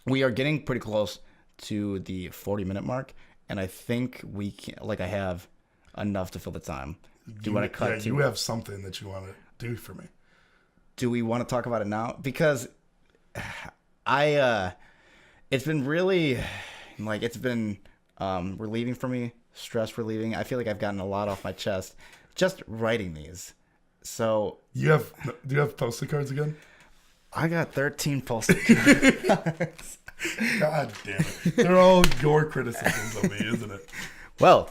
we are getting pretty close to the 40-minute mark, and I think we can. Like, I have enough to fill the time. Do you want to cut? Yeah, you have something that you want to do for me. Do we want to talk about it now? Because it's been really, like, it's been relieving for me, stress relieving. I feel like I've gotten a lot off my chest just writing these. So Do you have Post-it cards again? I got 13 Post-it cards. God damn it. They're all your criticisms of me, isn't it? Well,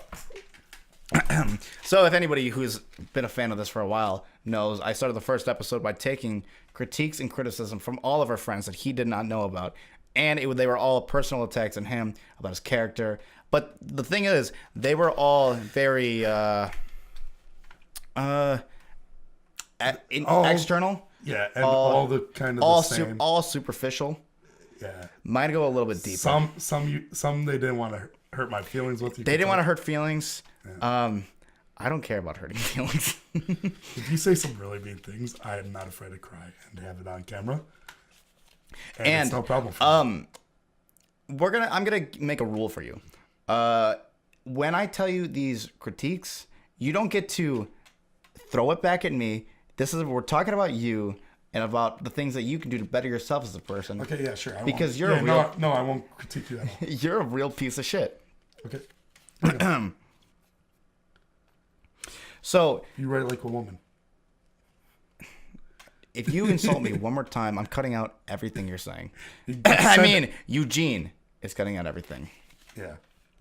so if anybody who's been a fan of this for a while knows, I started the first episode by taking critiques and criticism from all of our friends that he did not know about. And they were all personal attacks on him about his character. But the thing is, they were all very external. Yeah, and all the kind of the same. All superficial. Yeah. Mine go a little bit deeper. Some they didn't want to hurt my feelings with you. They didn't want to hurt feelings. Yeah. I don't care about hurting feelings. If you say some really mean things, I am not afraid to cry and have it on camera. And it's no problem for me. I'm gonna make a rule for you. When I tell you these critiques, you don't get to throw it back at me. We're talking about you and about the things that you can do to better yourself as a person. Okay, yeah, sure. Because you're no, I won't critique you at all. You're a real piece of shit. Okay. So you write like a woman. If you insult me one more time, I'm cutting out everything you're saying. I mean, Eugene is cutting out everything. Yeah.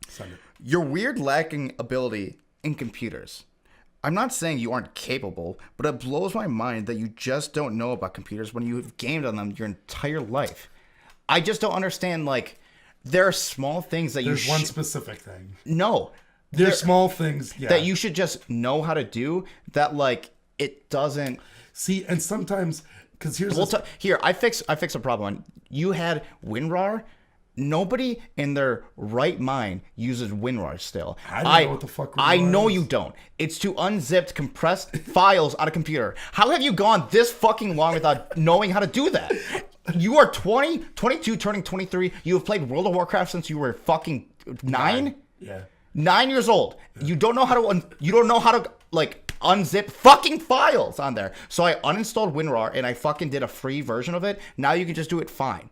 Send it. Your weird lacking ability in computers. I'm not saying you aren't capable, but it blows my mind that you just don't know about computers when you've gamed on them your entire life. I just don't understand, like, there are small things that There's one specific thing. No. There's small things, yeah. That you should just know how to do that, like, it doesn't... See, and sometimes, because here's... Here, I fix a problem. You had WinRAR. Nobody in their right mind uses WinRAR still. I don't know what the fuck WinRAR I know is. you don't. It's to unzip compressed files on a computer. How have you gone this fucking long without knowing how to do that? You are 22, turning 23. You have played World of Warcraft since you were fucking 9? Yeah. 9 years old. Yeah. You don't know how to like unzip fucking files on there. So I uninstalled WinRAR and I fucking did a free version of it. Now you can just do it fine.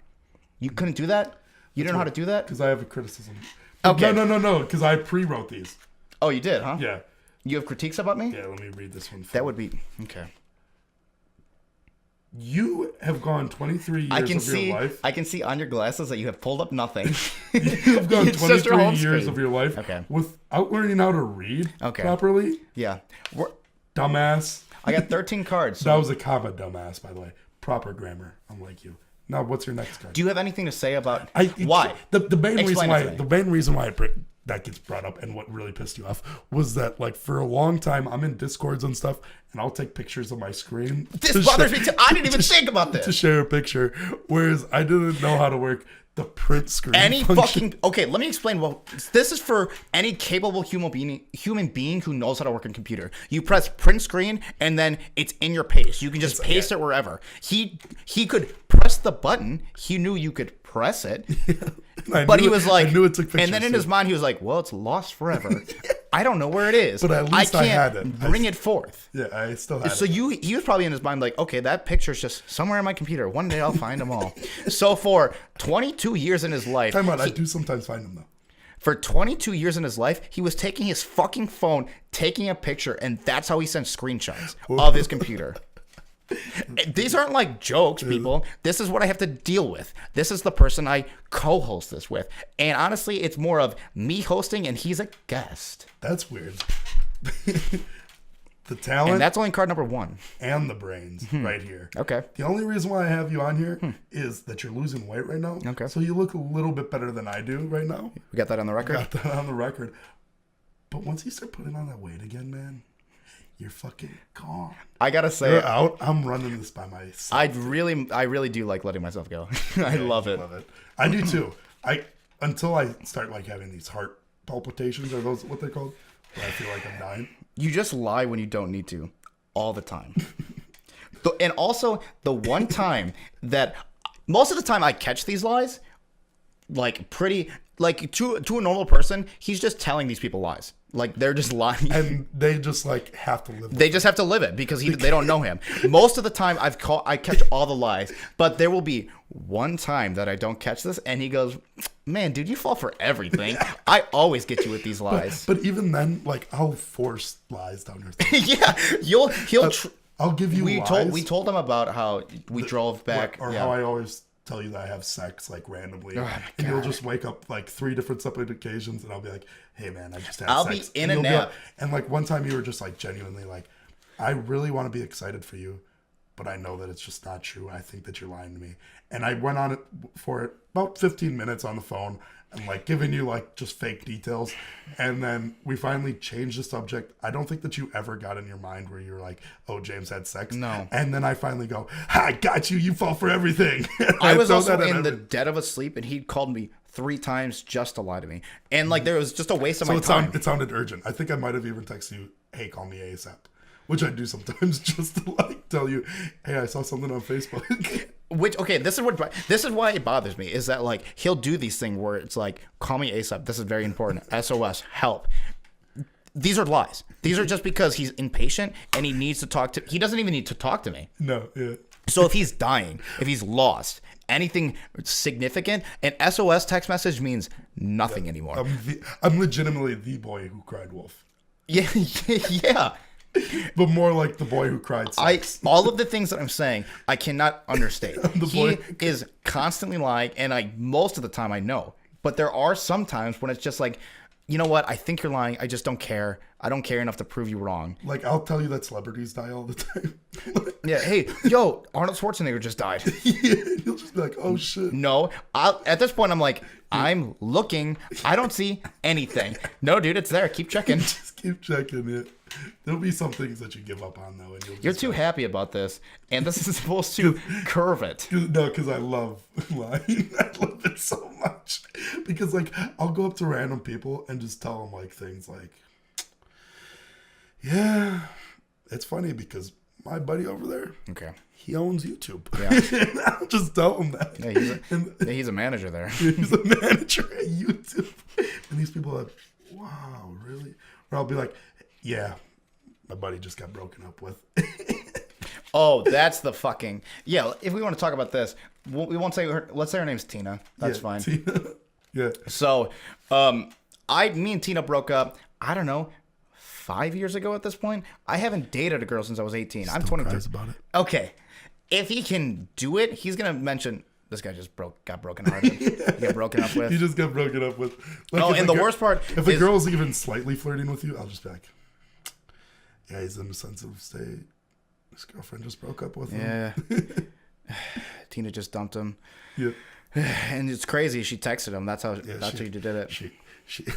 You couldn't do that? You don't know how to do that? Because I have a criticism. Okay. No. Because I pre-wrote these. Oh, you did, huh? Yeah. You have critiques about me? Yeah, let me read this one. That would be... Okay. You have gone 23 years of your life. I can see on your glasses that you have pulled up nothing. You have gone 23 years of your life without learning how to read properly. Yeah. Dumbass. I got 13 cards. That was a comma, dumbass, by the way. Proper grammar, unlike you. Now, what's your next card? Do you have anything to say about why? The main reason why that gets brought up and what really pissed you off was that, like, for a long time, I'm in Discords and stuff, and I'll take pictures of my screen. This bothers me too. I didn't even think about this. To share a picture, whereas I didn't know how to work the print screen function. Okay, let me explain. Well, this is for any capable human being who knows how to work on a computer. You press print screen, and then it's in your paste. You can just paste it wherever. He could press the button. He knew you could press it. But he was like, I knew it took pictures, and then in his mind, he was like, well, it's lost forever. I don't know where it is. But at least I had it. Bring it forth. Yeah, I still had it. So he was probably in his mind like, okay, that picture's just somewhere in my computer. One day I'll find them all. So for 22 years in his life... Time out, I do sometimes find them, though. For 22 years in his life, he was taking his fucking phone, taking a picture, and that's how he sent screenshots of his computer. These aren't like jokes, people. This is what I have to deal with. This is the person I co-host this with. And honestly, it's more of me hosting and he's a guest. That's weird. The talent. And that's only card number 1. And the brains right here. Okay. The only reason why I have you on here is that you're losing weight right now. Okay. So you look a little bit better than I do right now. We got that on the record? Got that on the record. But once you start putting on that weight again, man, you're fucking gone. I gotta say, you're out. I'm running this by myself. I really do like letting myself go. I love it. I do too. Until I start like having these heart palpitations, are those what they're called? Where I feel like I'm dying. You just lie when you don't need to, all the time. And also the one time that most of the time I catch these lies like pretty like to a normal person, he's just telling these people lies. Like they're just lying, and they just like have to live. They just have to live it because they don't know him. Most of the time, I catch all the lies, but there will be one time that I don't catch this, and he goes, "Man, dude, you fall for everything. I always get you with these lies." But even then, like I'll force lies down your throat. Yeah, I'll give you. We told him about how we drove back, or how I always tell you that I have sex like randomly, and you'll just wake up like 3 different separate occasions, and I'll be like, "Hey man, I just had I'll sex." be in a nap, and like one time you were just like genuinely like, "I really want to be excited for you, but I know that it's just not true. I think that you're lying to me." And I went on it for about 15 minutes on the phone and like giving you like just fake details. And then we finally changed the subject. I don't think that you ever got in your mind where you're like, "Oh, James had sex." No. And then I finally go, "I got you. You fall for everything." I was also in the dead of a sleep, and he called me 3 times just to lie to me. And like there was just a waste of my time. It sounded urgent. I think I might have even texted you, "Hey, call me ASAP." Which I do sometimes just to like tell you, "Hey, I saw something on Facebook." This is why it bothers me is that like he'll do these things where it's like, "Call me ASAP. This is very important. SOS, help." These are lies. These are just because he's impatient and he needs to talk to. He doesn't even need to talk to me. No, yeah. So if he's dying, if he's lost, anything significant, an SOS text message means nothing anymore. I'm legitimately the boy who cried wolf. Yeah, yeah. But more like the boy who cried sex. All of the things that I'm saying, I cannot understate. He is constantly lying, and most of the time I know. But there are some times when it's just like, "You know what? I think you're lying. I just don't care. I don't care enough to prove you wrong." Like, I'll tell you that celebrities die all the time. Yeah, hey, yo, Arnold Schwarzenegger just died. Yeah, you'll just be like, "Oh, shit." No, at this point, I'm like, I'm looking. I don't see anything. No, dude, it's there. Keep checking. Just keep checking it. There'll be some things that you give up on, though. And you're too happy about this, and this is supposed to curve it. No, because I love lying. I love it so much. Because, like, I'll go up to random people and just tell them, like, things like, "Yeah, it's funny because my buddy over there, okay, he owns YouTube." Yeah. And I'll just tell him that. Yeah, he's a manager there. He's a manager at YouTube. And these people are like, "Wow, really?" Or I'll be like, "Yeah, my buddy just got broken up with." Oh, that's the fucking... Yeah, if we want to talk about this, we won't say her... Let's say her name's Tina. That's fine. Tina. Yeah. So, me and Tina broke up, I don't know, 5 years ago at this point. I haven't dated a girl since I was 18. I'm 23. About it. Okay. If he can do it, he's going to mention... This guy just got broken hearted. He got broken up with. He just got broken up with. Like, and the worst part if a girl's even slightly flirting with you, I'll just be like, "Yeah, he's in a sensitive state. His girlfriend just broke up with him." Yeah. Tina just dumped him. Yeah. And it's crazy. She texted him. That's how you did it.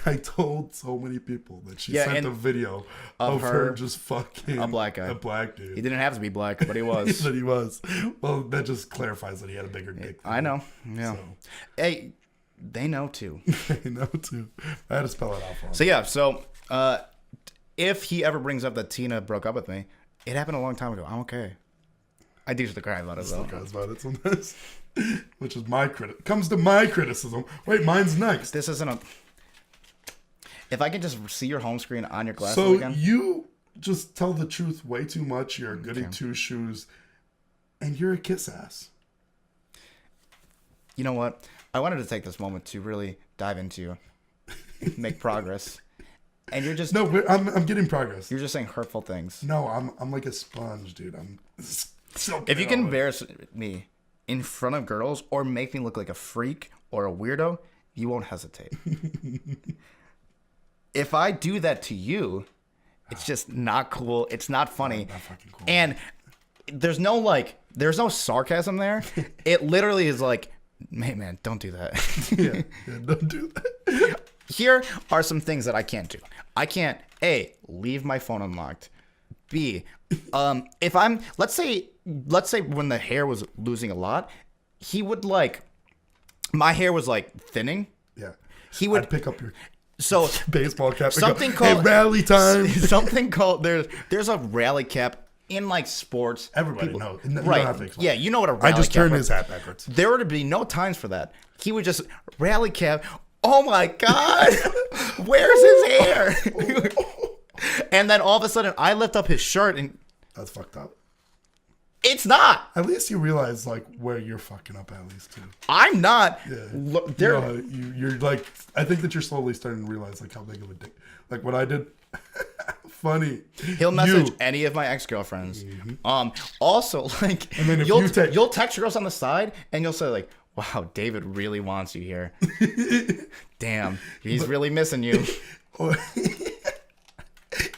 I told so many people that she sent a video of her just fucking a black guy. A black dude. He didn't have to be black, but he was. But he was. Well, that just clarifies that he had a bigger dick. I know. Yeah. So. Hey, they know too. They know too. I had to spell it out for him. So yeah. So if he ever brings up that Tina broke up with me, it happened a long time ago. I'm okay. I do still cry about it though. Cries about it sometimes. Which is comes to my criticism. Wait, mine's next. This isn't a... If I can just see your home screen on your glasses so again. You just tell the truth way too much. You're a goody two shoes, and you're a kiss ass. You know what? I wanted to take this moment to really dive into you, make progress, and you're just I'm getting progress. You're just saying hurtful things. No, I'm like a sponge, dude. I'm so. If you can embarrass me in front of girls or make me look like a freak or a weirdo, you won't hesitate. If I do that to you, it's just not cool. It's not funny. Not fucking cool. And there's no sarcasm there. It literally is like, "Hey man, don't do that." Yeah, don't do that. Here are some things that I can't do. I can't, A, leave my phone unlocked. B, if I'm, let's say when the hair was losing a lot, he would my hair was thinning. Yeah. He would I'd pick up your baseball cap. Something called rally time. Something called there's a rally cap in like sports, Everybody knows. You don't right? have to explain. Yeah, you know what a rally I just cap turned is. his hat backwards. There would be no times for that. He would just rally cap. Oh my God, where's his hair? And then all of a sudden, I lift up his shirt, and That's fucked up. it's not. At least you realize like where you're fucking up. At least too. I'm not. Yeah. Look, there. You're like. I think that you're slowly starting to realize like how big of a dick. Like what I did. Funny. He'll message You. any of my ex-girlfriends. Also, like, And then if you'll you take- you'll text girls on the side, and you'll say like, "Wow, David really wants you here. Damn, he's really missing you."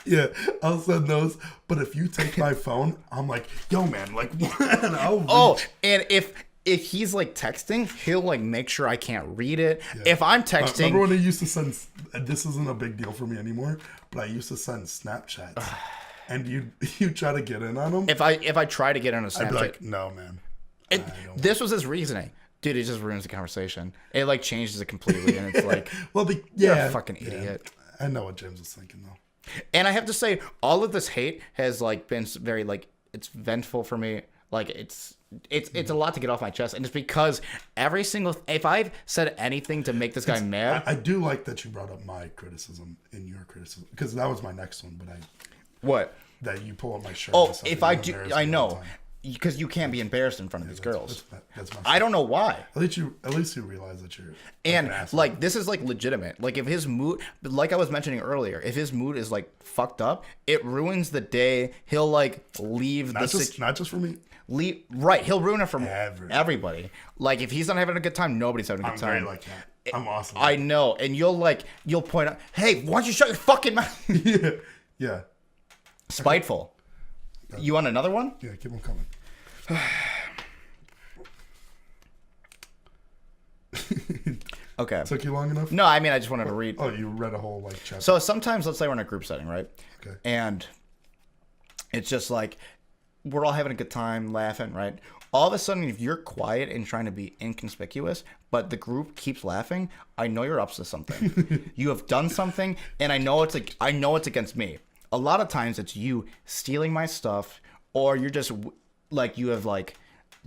Yeah, I'll send those. But if you take my phone, I'm like, yo, man, like, what? Oh, and if he's like texting, he'll like make sure I can't read it. If I'm texting, Remember when I used to send? This isn't a big deal for me anymore, but I used to send Snapchats, and you try to get in on them. if I try to get on a I'd be Snapchat, like, no, man. this was his reasoning. Dude, it just ruins the conversation. It like changes it completely, and it's like, Well, you're yeah, a fucking idiot. I know what James was thinking though. And I have to say, all of this hate has like been very like it's vengeful for me. Like it's a lot to get off my chest, and it's because every single if I've said anything to make this guy mad, I do like that you brought up my criticism in your criticism because that was my next one, but what? that you pull up my shirt. Oh, and something if I that do, embarrassed I me all the know time. because you can't be embarrassed in front of these girls. That's my. I don't know why. At least you realize that you're. And an asshole. like this is like legitimate. Like if his mood, like I was mentioning earlier, if his mood is like fucked up, it ruins the day. He'll like leave not just for me. Right, he'll ruin it for Everybody. Like if he's not having a good time, nobody's having a good I'm time. very like that. I'm awesome. I know, and you'll point out, hey, why don't you shut your fucking mouth? yeah. Spiteful. You want another one? Yeah, keep on coming. Okay. Took you long enough? No, I mean I just wanted to read. Oh, you read a whole like chapter. So sometimes, let's say we're in a group setting, right? Okay. And it's just like we're all having a good time, laughing, right? All of a sudden, if you're quiet and trying to be inconspicuous, but the group keeps laughing, I know you're up to something. You have done something, and I know it's against me. A lot of times, it's you stealing my stuff, or you're just like you have like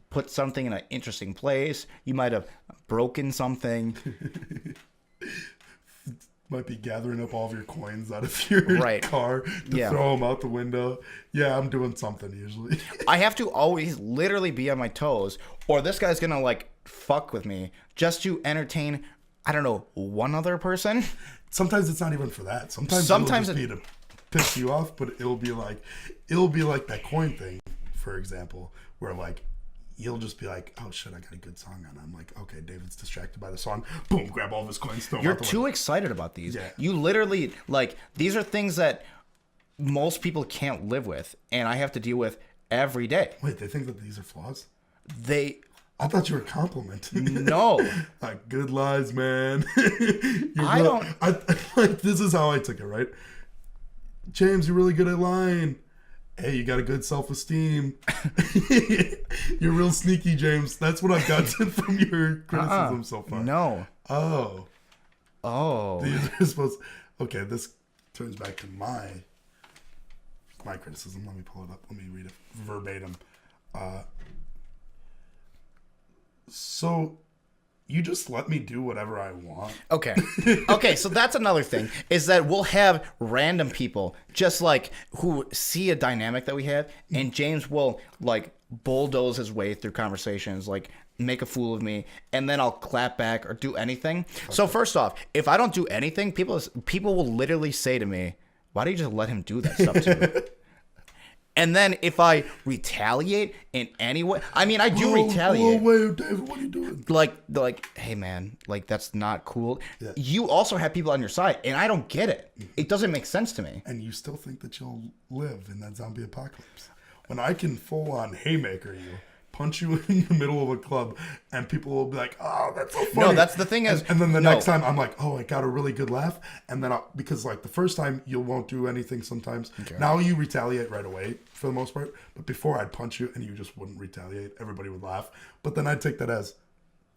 put something in an interesting place. You might have broken something. Might be gathering up all of your coins out of your car to throw them out the window. Yeah, I'm doing something usually. I have to always literally be on my toes, or this guy's gonna like fuck with me just to entertain, I don't know, one other person. Sometimes it's not even for that. Sometimes it'll just be to piss you off, but it'll be like that coin thing, for example, where like you'll just be like, oh shit, I got a good song on. I'm like, okay, David's distracted by the song. Boom, grab all of his coins, throw them You're out the too window. excited about these. Yeah. You literally like these are things that most people can't live with, and I have to deal with every day. Wait, they think that these are flaws? I thought you were complimenting. No. Like, good lies, man. Like, this is how I took it, right? James, you're really good at lying. Hey, you got a good self-esteem. You're real sneaky, James. That's what I've gotten from your criticism so far. No. Oh. These are supposed. Okay, this turns back to my criticism. Let me pull it up. Let me read it verbatim. So you just let me do whatever I want. Okay. Okay, so that's another thing, is that we'll have random people just like who see a dynamic that we have, and James will like bulldoze his way through conversations, like make a fool of me, and then I'll clap back or do anything. Okay. So first off, if I don't do anything, people will literally say to me, why do you just let him do that stuff to you? And then if I retaliate in any way, I mean, I do retaliate. Wait, David, what are you doing? Like, hey man, like that's not cool. Yeah. You also have people on your side, and I don't get it. It doesn't make sense to me. And you still think that you'll live in that zombie apocalypse. When I can full on haymaker you, punch you in the middle of a club, and people will be like, oh, that's so funny. No, that's the thing is... And then the next time, I'm like, oh, I got a really good laugh. And then, because like the first time, you won't do anything sometimes. Okay. Now you retaliate right away, for the most part. But before, I'd punch you, and you just wouldn't retaliate. Everybody would laugh. But then I'd take that as,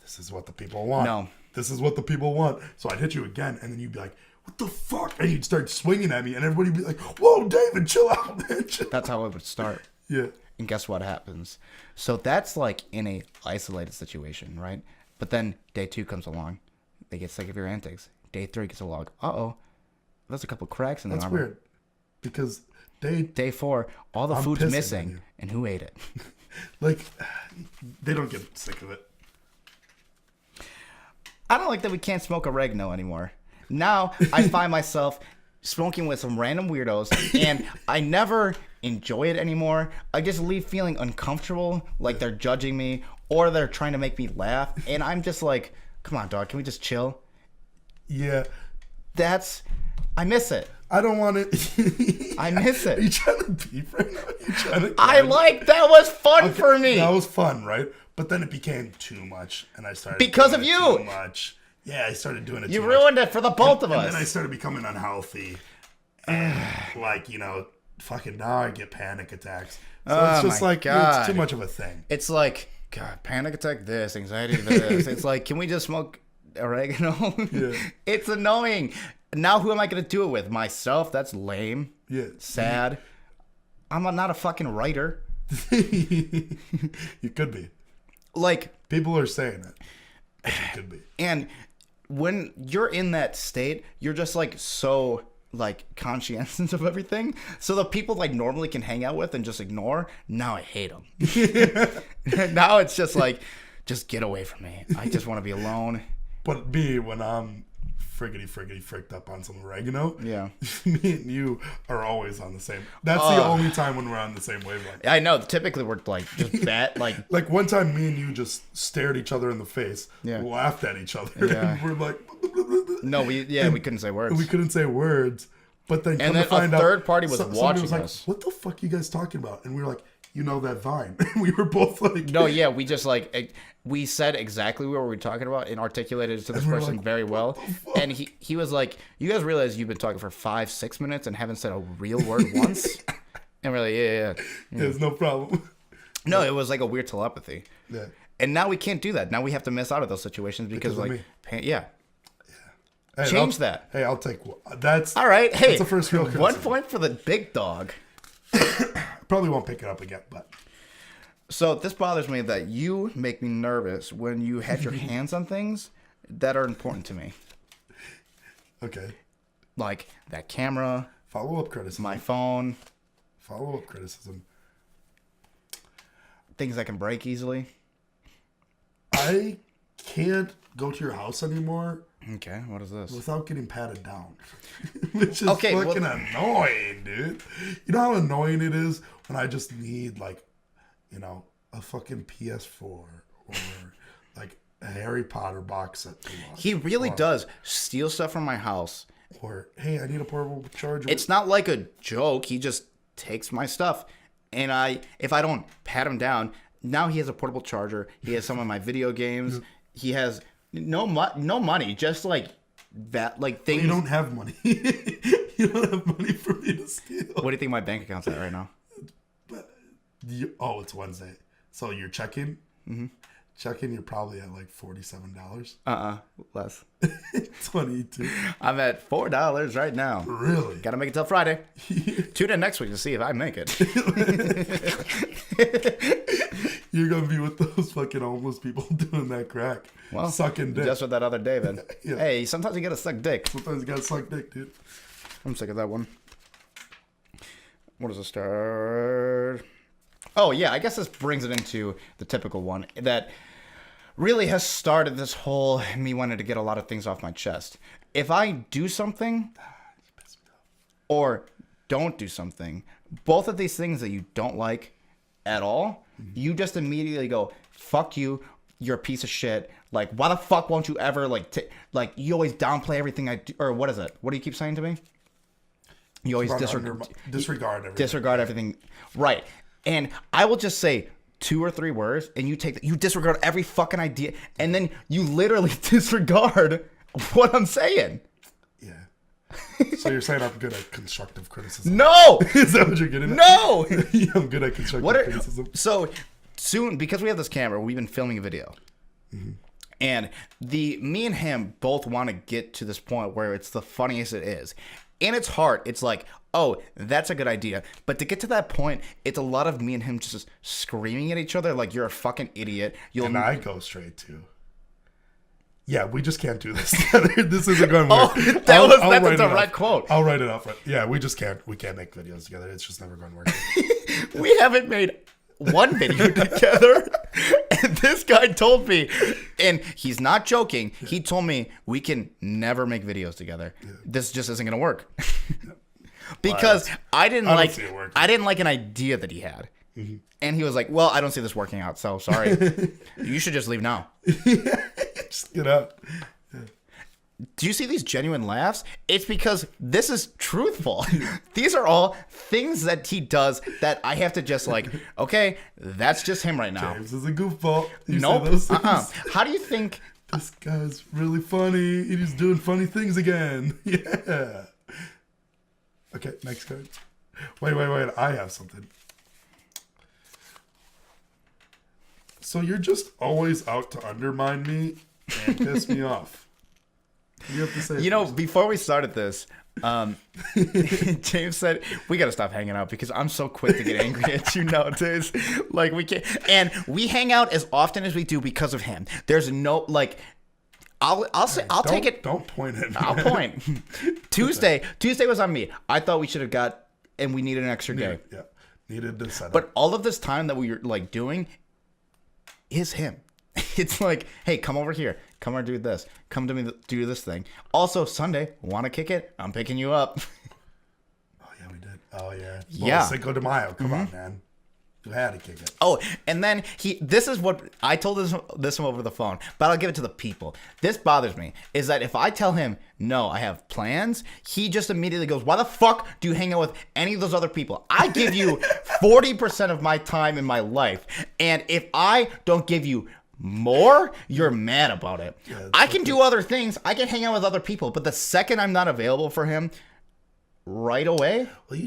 this is what the people want. No. This is what the people want. So I'd hit you again, and then you'd be like, what the fuck? And you'd start swinging at me, and everybody would be like, whoa, David, chill out, man. That's how it would start. Yeah. And guess what happens? So that's like in a isolated situation, right? But then day 2 comes along. They get sick of your antics. Day 3 gets along. Uh-oh. There's a couple cracks in the That's armor. weird. Because Day 4, all the I'm food's pissing on missing. you. And who ate it? like, they don't get sick of it. I don't like that we can't smoke oregano anymore. Now I find myself smoking with some random weirdos, and I never enjoy it anymore. I just leave feeling uncomfortable, like they're judging me, or they're trying to make me laugh. And I'm just like, come on, dog, can we just chill? Yeah. I miss it. I don't want it. I miss it. Are you trying to beef right now? You trying to that was fun for me. That was fun, right? But then it became too much, and I started Because doing of it you. too much. Yeah, I started doing it. You too ruined much. it for the both of And us. then I started becoming unhealthy, and fucking now I get panic attacks. So it's just my like God. it's too much of a thing. It's like, God, panic attack this, anxiety this. It's like, can we just smoke oregano? Yeah. It's annoying. Now who am I going to do it with? Myself? That's lame. Yeah, Sad. I'm not a fucking writer. you could be. Like, People are saying it. But you could be. and when you're in that state, you're just like so like conscientious of everything. So the people like normally can hang out with and just ignore, now I hate them. Now it's just like, just get away from me. I just want to be alone. But me, when I'm friggity fricked up on some oregano, Yeah. me and you are always on the same. That's the only time when we're on the same wavelength. I know. Typically, we're like just like Like one time, me and you just stared each other in the face, Yeah. laughed at each other, Yeah. and we're like, no, we couldn't say words. we couldn't say words. But then, And come then to find a out, third party was somebody watching was like, us. "What the fuck you guys talking about?" And we were like, "You know that Vine?" And we were both like, No, yeah, we just like we said exactly what we were talking about and articulated it to this And we're person like, very well. "What the fuck?" And he was like, "You guys realize you've been talking for 5-6 minutes and haven't said a real word once?" And we're like, "Yeah." "There's no problem." No, it was like a weird telepathy. Yeah. And now we can't do that. Now we have to miss out of those situations because of like, me. yeah. Hey, Change that. Hey, I'll take one. That's All right, hey, That's the first real 1 criticism. point for the big dog. Probably won't pick it up again, but So this bothers me that you make me nervous when you have your hands on things that are important to me. okay. Like that camera, Follow up criticism. my phone, Follow up criticism. things that can break easily. I can't go to your house anymore Okay, what is this? without getting patted down, which is Okay, well- fucking annoying, dude. You know how annoying it is when I just need like, a fucking PS4 or like a Harry Potter box set to watch. He really does steal stuff from my house. Or hey, I need a portable charger. It's not like a joke. He just takes my stuff. And if I don't pat him down, now he has a portable charger. He has some of my video games. He has no money, just like that, like things. You don't have money. You don't have money for me to steal. What do you think my bank account's at right now? It's Wednesday. So you're checking? Mm-hmm. Checking, you're probably at like $47. Less. 22. I'm at $4 right now. Really? Gotta make it till Friday. Tune in next week to see if I make it. You're gonna be with those fucking homeless people doing that crack. Well, sucking dick. Just with that other David. Yeah. Hey, sometimes you gotta suck dick. Sometimes you gotta suck dick, dude. I'm sick of that one. What does it start? Oh, yeah, I guess this brings it into the typical one that really has started this whole me wanting to get a lot of things off my chest. If I do something or don't do something, both of these things that you don't like at all, you just immediately go, fuck you, you're a piece of shit. Like, why the fuck won't you ever, like, you always downplay everything I do, or what is it? What do you keep saying to me? You always disregard everything. Disregard everything. Right. And I will just say 2 or 3 words, and you disregard every fucking idea, and then you literally disregard what I'm saying. Yeah. So you're saying I'm good at constructive criticism? No! Is that what you're getting at? No! Yeah, I'm good at constructive criticism. So soon, because we have this camera, we've been filming a video. Mm-hmm. And me and him both want to get to this point where it's the funniest it is. in its heart, it's like, oh, that's a good idea. But to get to that point, it's a lot of me and him just screaming at each other like, you're a fucking idiot. And I go straight to, yeah, we just can't do this together. This isn't going to work. That's a direct quote. I'll write it off. Yeah, we can't make videos together. It's just never going to work. We haven't made one video together. And this guy told me, and he's not joking, he told me we can never make videos together. Yeah. This just isn't going to work. Because I didn't like an idea that he had. Mm-hmm. And he was like, well, I don't see this working out, so sorry. You should just leave now. Just get out. Yeah. Do you see these genuine laughs? It's because this is truthful. These are all things that he does that I have to just like, okay, that's just him right now. James is a goofball. Nope. How do you think... This guy's really funny. He's doing funny things again. Yeah. Okay, next card. Wait. I have something. So you're just always out to undermine me and piss me off. You have to say. You know, before we started this, James said we got to stop hanging out because I'm so quick to get angry at you nowadays. Like we can't, and we hang out as often as we do because of him. There's no like. I'll take it. Don't point at me. I'll point. Tuesday was on me. I thought we should have got, and we needed an extra day. Yeah, needed to set up. But all of this time that we were like doing is him. It's like, hey, come over here. Come over do this. Come to me do this thing. Also, Sunday, want to kick it? I'm picking you up. Oh yeah, we did. Oh yeah. Yeah. Cinco de Mayo. Come on, man. You had to kick it. Oh, and then this is what I told this one over the phone, but I'll give it to the people. This bothers me, is that if I tell him, no, I have plans, he just immediately goes, why the fuck do you hang out with any of those other people? I give you 40% of my time in my life, and if I don't give you more, you're mad about it. Yeah, I can do other things. I can hang out with other people, but the second I'm not available for him, right away. Well,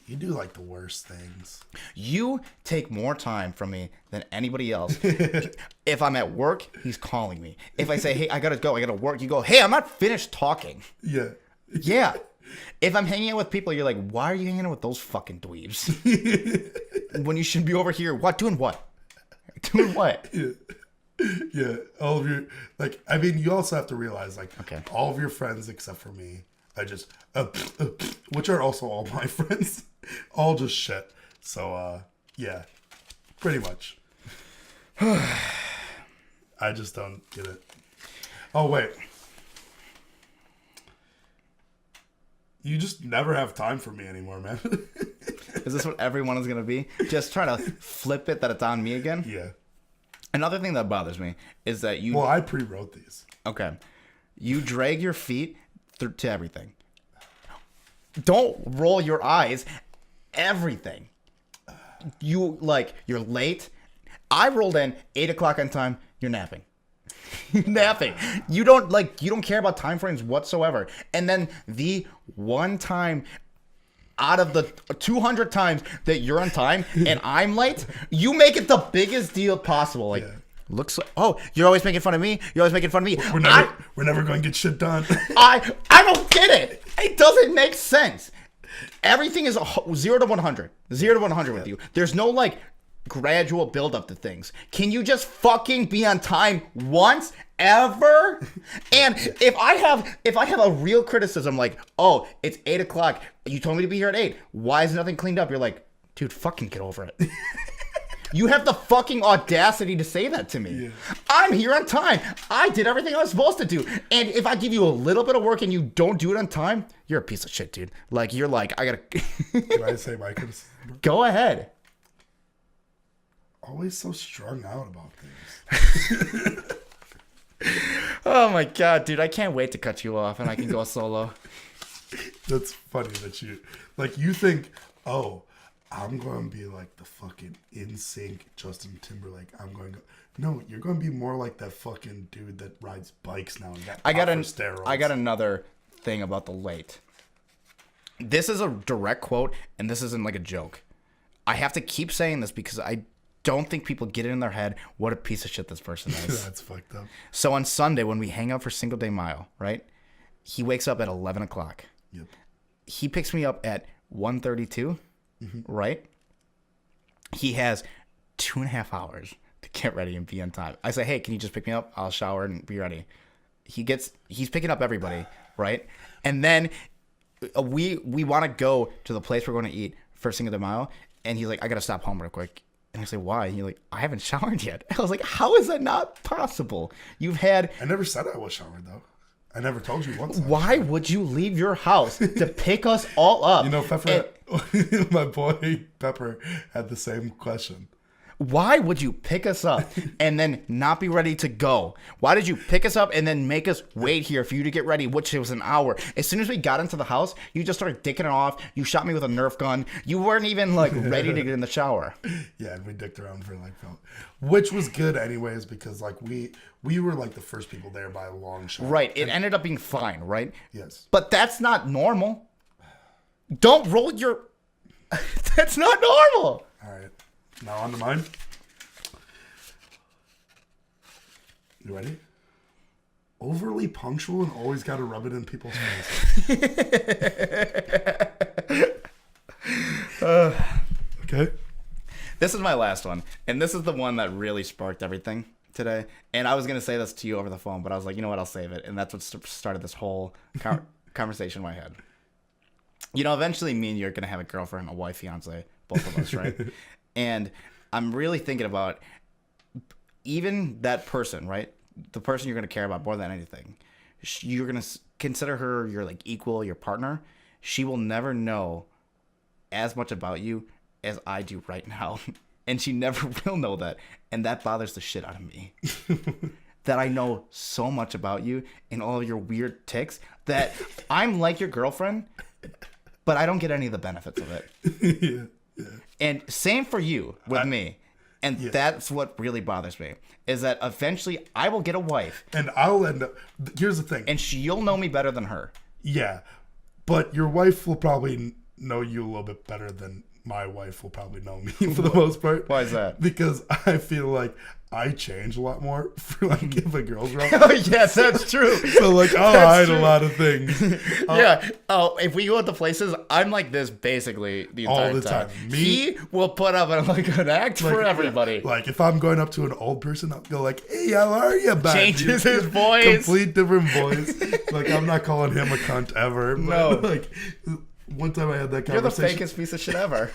you do like the worst things. You take more time from me than anybody else. If I'm at work, he's calling me. If I say, hey, I gotta go, I gotta work, you go, hey, I'm not finished talking. Yeah. Yeah. If I'm hanging out with people, you're like, why are you hanging out with those fucking dweebs? When you should be over here, what? Doing what? Doing what? Yeah. Yeah. All of your, like, I mean, you also have to realize, like, okay, all of your friends except for me, I just, which are also all my friends, all just shit. So, yeah, pretty much. I just don't get it. Oh, wait. You just never have time for me anymore, man. Is this what everyone is going to be? Just trying to flip it that it's on me again? Yeah. Another thing that bothers me is that you... Well, I pre-wrote these. Okay. You drag your feet to everything. Don't roll your eyes. Everything. You're late. I rolled in 8 o'clock on time. You're napping. Napping. You don't care about time frames whatsoever. And then the one time out of the 200 times that you're on time and I'm late, you make it the biggest deal possible. Like, yeah. Looks like, oh, you're always making fun of me. You're always making fun of me. We're never going to get shit done. I don't get it. It doesn't make sense. Everything is 0 to 100. 0 to 100 with you. There's no like gradual build up to things. Can you just fucking be on time once ever? And if I have a real criticism like, oh, it's 8 o'clock. You told me to be here at 8. Why is nothing cleaned up? You're like, dude, fucking get over it. You have the fucking audacity to say that to me. Yeah. I'm here on time. I did everything I was supposed to do. And if I give you a little bit of work and you don't do it on time, you're a piece of shit, dude. Like, you're like, I gotta... Can I say my criticism? Go ahead. Always so strung out about things. Oh my god, dude. I can't wait to cut you off and I can go solo. That's funny that you think, oh... I'm going to be like the fucking NSYNC Justin Timberlake. No, you're going to be more like that fucking dude that rides bikes now and got steroids. I got another thing about the late. This is a direct quote, and this isn't like a joke. I have to keep saying this because I don't think people get it in their head what a piece of shit this person is. That's fucked up. So on Sunday, when we hang out for Cinco de Mayo, right? He wakes up at 11 o'clock. Yep. He picks me up at 1:32, right? He has 2.5 hours to get ready and be on time. I say, hey, can you just pick me up? I'll shower and be ready. He's picking up everybody, right? And then we want to go to the place we're going to eat first thing of the mile, and he's like, I got to stop home real quick. And I say, why? And you're like, I haven't showered yet. I was like, how is that not possible? I never said I was showered, though. I never told you once. Why would you leave your house to pick us all up? You know, Pepper, my boy Pepper had the same question. Why would you pick us up and then not be ready to go? Why did you pick us up and then make us wait here for you to get ready, which was an hour? As soon as we got into the house, you just started dicking it off. You shot me with a Nerf gun. You weren't even like ready to get in the shower. Yeah, and we dicked around for like, which was good anyways, because like we were like the first people there by a long shot. Right. It ended up being fine, right? Yes. But that's not normal. Don't roll your... That's not normal. All right. Now on to mine. You ready? Overly punctual and always got to rub it in people's faces. Okay. This is my last one. And this is the one that really sparked everything today. And I was going to say this to you over the phone, but I was like, you know what? I'll save it. And that's what started this whole conversation in my head. You know, eventually me and you are going to have a girlfriend, a wife, fiance, both of us, right? And I'm really thinking about even that person, right? The person you're going to care about more than anything. You're going to consider her your like equal, your partner. She will never know as much about you as I do right now. And she never will know that. And that bothers the shit out of me. That I know so much about you and all of your weird tics that I'm like your girlfriend, but I don't get any of the benefits of it. Yeah. Yeah. And same for you with me. And that's what really bothers me, is that eventually I will get a wife. And I'll end up... Here's the thing. And you'll know me better than her. Yeah. But your wife will probably know you a little bit better than my wife will probably know me for the most part. Why is that? Because I feel like I change a lot more for like if a girl's around. Oh, yes, that's true. So like I'll hide a lot of things. Yeah. Oh, if we go to places, I'm like this basically the entire all the time. He will put up an act for everybody. Like if I'm going up to an old person, I'll go like, "Hey, how are you?" Changes his voice. Complete different voice. Like I'm not calling him a cunt ever. But No. Like one time I had that You're the conversation. fakest piece of shit ever.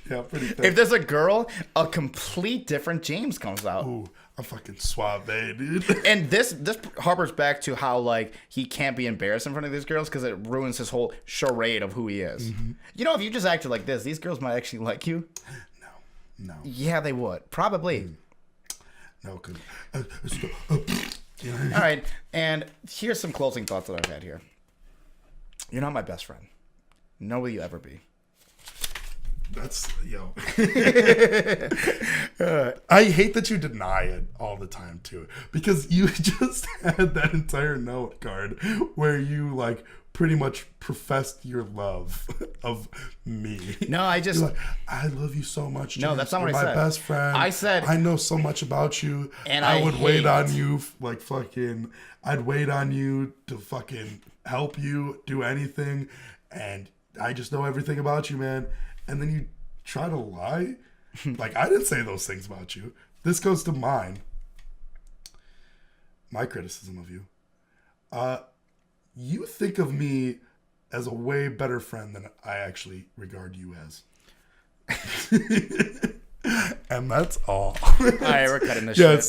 Yeah, pretty fake. If there's a girl, a complete different James comes out. Ooh, I'm fucking suave, dude. And this harbors back to how like he can't be embarrassed in front of these girls because it ruins his whole charade of who he is. Mm-hmm. You know, if you just acted like this, these girls might actually like you. No. Yeah, they would probably. No, cause All right, and here's some closing thoughts that I've had here. You're not my best friend, nor will you ever be. That's I hate that you deny it all the time too, because you just had that entire note card where you like pretty much professed your love of me. No, I just You're like, I love you so much. James. No, that's not You're what I my said. best friend. I said I know so much about you, and I I would wait hate- on you like fucking. I'd wait on you to fucking help you do anything, and I just know everything about you, man. And then you try to lie. Like I didn't say those things about you. This goes to my criticism of you. You think of me as a way better friend than I actually regard you as. And that's all. All right, we're cutting this shit.